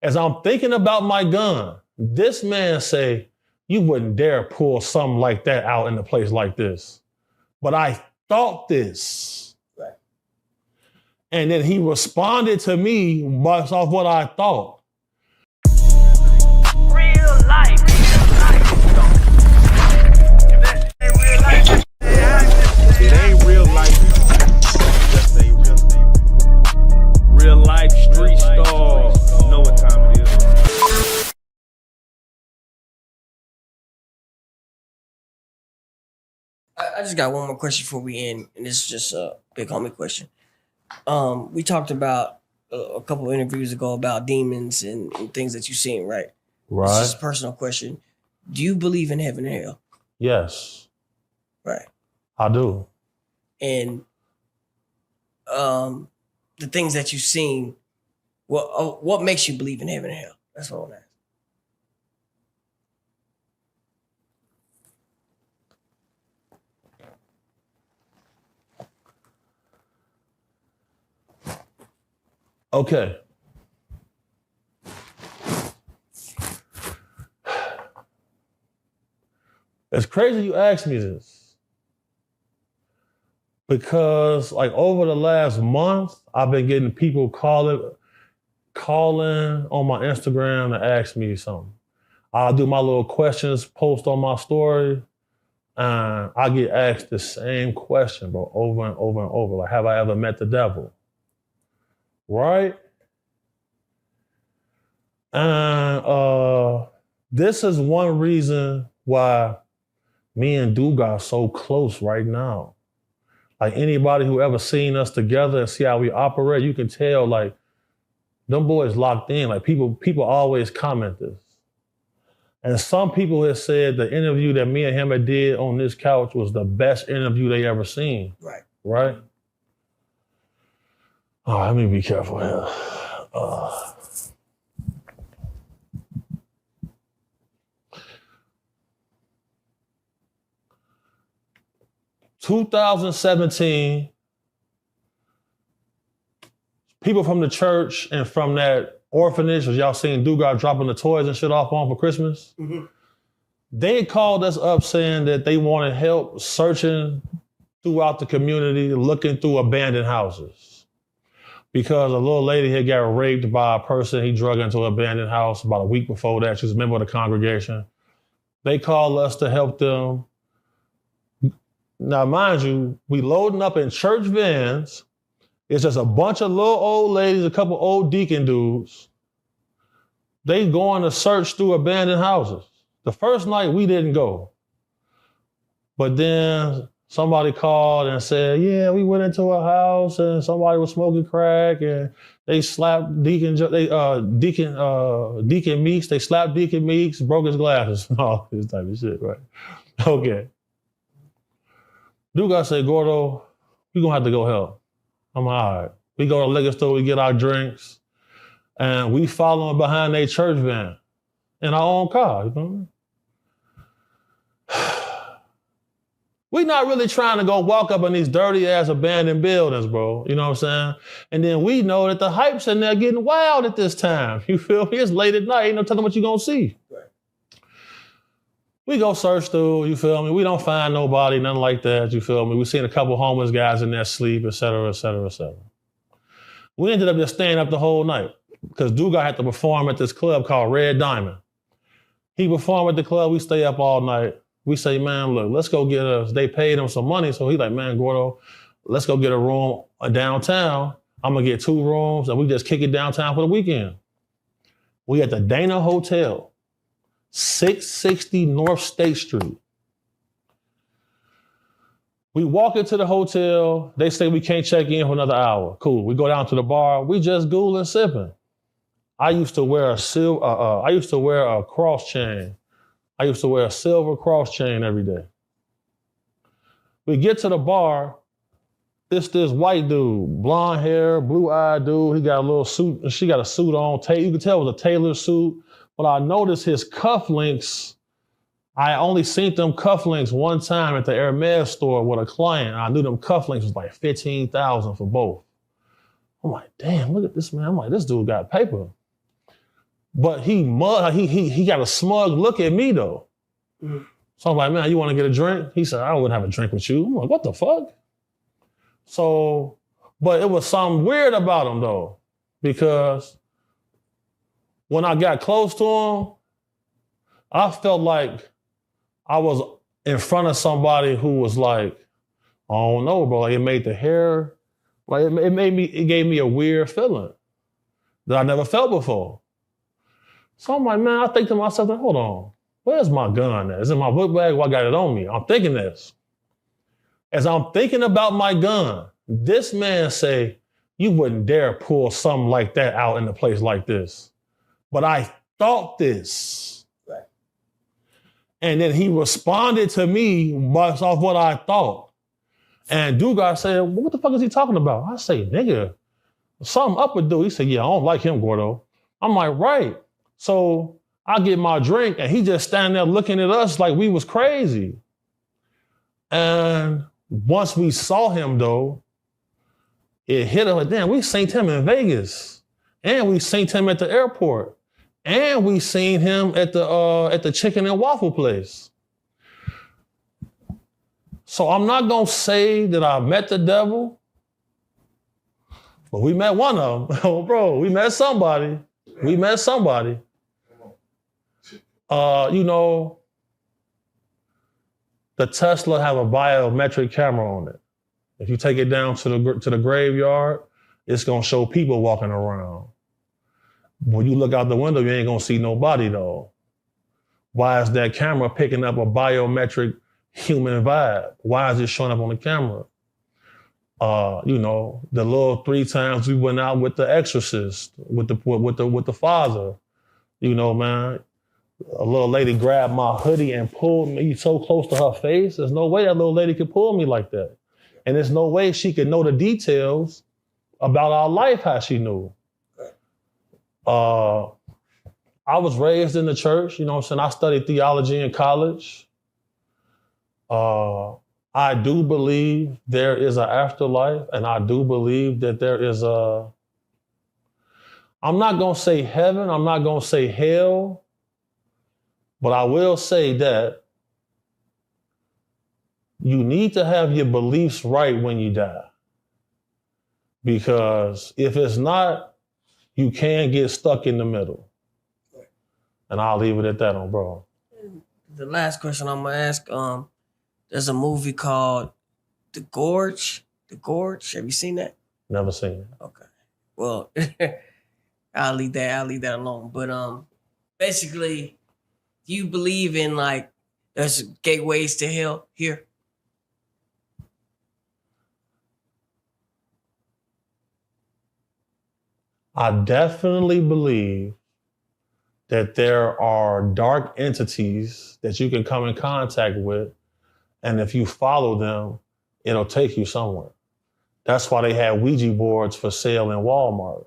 As I'm thinking about my gun, this man say, you wouldn't dare pull something like that out in a place like this. But I thought this. Right. And then he responded to me based off what I thought. Real life. It ain't real life. Just say real life street stars. You know what time it is. I just got one more question before we end, and this is just a big homie question. We talked about a couple of interviews ago about demons and things that you've seen, right? Right. It's just a personal question. Do you believe in heaven and hell? Yes. Right. I do. And the things that you've seen, what makes you believe in heaven and hell? That's what I want to ask. Okay. It's crazy you asked me this. Because like over the last month, I've been getting people calling on my Instagram to ask me something. I'll do my little questions post on my story, and I get asked the same question, bro, over and over and over. Like, have I ever met the devil? Right? And this is one reason why me and Dude are so close right now. Like anybody who ever seen us together and see how we operate, you can tell like them boys locked in. Like people always comment this. And some people have said the interview that me and him had did on this couch was the best interview they ever seen. Right. Right? Oh, let me be careful here. 2017, people from the church and from that orphanage, as y'all seen Dugas dropping the toys and shit off on for Christmas, they called us up saying that they wanted help searching throughout the community, looking through abandoned houses. Because a little lady had got raped by a person he drug into an abandoned house about a week before that. She was a member of the congregation. They called us to help them. Now, mind you, we loading up in church vans. It's just a bunch of little old ladies, a couple old deacon dudes. They going to search through abandoned houses. The first night we didn't go. But then somebody called and said, yeah, we went into a house and somebody was smoking crack and they slapped Deacon Meeks. They slapped Deacon Meeks, broke his glasses, all this type of shit, right? Okay. Dude said, Gordo, we gonna have to go help. I'm like, all right. We go to the liquor store, we get our drinks, and we following behind their church van in our own car, you know what I mean? We not really trying to go walk up in these dirty ass abandoned buildings, bro. You know what I'm saying? And then we know that the hype's in there getting wild at this time. You feel me? It's late at night, ain't no telling what you gonna see. Right. We go search through, you feel me? We don't find nobody, nothing like that, you feel me? We seen a couple homeless guys in there sleep, et cetera, et cetera, et cetera. We ended up just staying up the whole night because Duga had to perform at this club called Red Diamond. He performed at the club, we stay up all night. We say, man, look, let's go get us. They paid him some money, so he like, man, Gordo, let's go get a room downtown. I'm gonna get 2 rooms and we just kick it downtown for the weekend. We at the Dana Hotel. 660 North State Street. We walk into the hotel. They say we can't check in for another hour. Cool. We go down to the bar. We just gooling sipping. I used to wear a cross chain. I used to wear a silver cross chain every day. We get to the bar. It's this white dude, blonde hair, blue-eyed dude. He got a little suit, and she got a suit on. You could tell it was a tailored suit. But I noticed his cufflinks. I only seen them cufflinks one time at the Hermes store with a client. I knew them cufflinks was like $15,000 for both. I'm like, damn, look at this man. I'm like, this dude got paper. But he got a smug look at me though. Mm. So I'm like, man, you want to get a drink? He said, I wouldn't have a drink with you. I'm like, what the fuck? So, but it was something weird about him though, because when I got close to him, I felt like I was in front of somebody who was like, I don't know, bro. Like it made the hair, like it gave me a weird feeling that I never felt before. So I'm like, man, I think to myself, hold on, where's my gun at? Is it in my book bag? Well, I got it on me. I'm thinking this. As I'm thinking about my gun, this man say, you wouldn't dare pull something like that out in a place like this. But I thought this. Right. And then he responded to me based off what I thought. And Dugas said, what the fuck is he talking about? I say, nigga, something up with dude. He said, yeah, I don't like him, Gordo. I'm like, right. So I get my drink and he just standing there looking at us like we was crazy. And once we saw him though, it hit us like, damn, we seen him in Vegas. And we seen him at the airport. And we seen him at the chicken and waffle place. So I'm not gonna say that I met the devil, but we met one of them. Oh, bro, we met somebody. We met somebody. You know, the Tesla have a biometric camera on it. If you take it down to the graveyard, it's gonna show people walking around. When you look out the window, you ain't gonna see nobody though. Why is that camera picking up a biometric human vibe? Why is it showing up on the camera? You know, the little 3 times we went out with the exorcist, with the father, you know, man. A little lady grabbed my hoodie and pulled me so close to her face. There's no way that little lady could pull me like that. And there's no way she could know the details about our life how she knew. I was raised in the church, you know what I'm saying? I studied theology in college. I do believe there is an afterlife, and I do believe that there is I'm not gonna say heaven, I'm not gonna say hell, but I will say that you need to have your beliefs right when you die. Because if it's not, you can get stuck in the middle. And I'll leave it at that on bro. The last question I'm gonna ask, there's a movie called The Gorge. The Gorge, have you seen that? Never seen it. Okay. Well, I'll leave that alone. But basically, do you believe in like there's gateways to hell here? I definitely believe that there are dark entities that you can come in contact with, and if you follow them, it'll take you somewhere. That's why they had Ouija boards for sale in Walmart.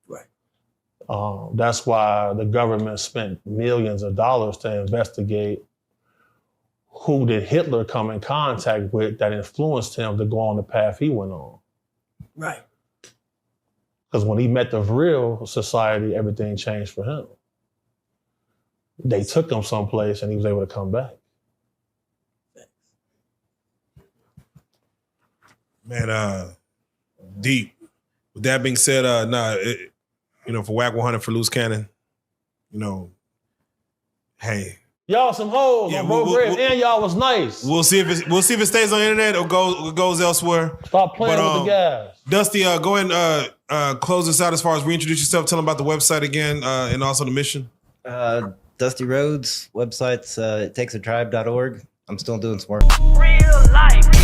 Right. That's why the government spent millions of dollars to investigate who did Hitler come in contact with that influenced him to go on the path he went on. Right. Because when he met the real society, everything changed for him. They took him someplace and he was able to come back. Man, deep. With that being said, for Whack 100 for Loose Cannon, hey. Y'all some hoes on both grades, and y'all was nice. We'll see if it stays on the internet or goes elsewhere. Stop playing with the guys. Dusty, go ahead and close this out as far as reintroduce yourself. Tell them about the website again and also the mission. Dusty Rhodes website's takesAtribe.org. I'm still doing some work. Real life.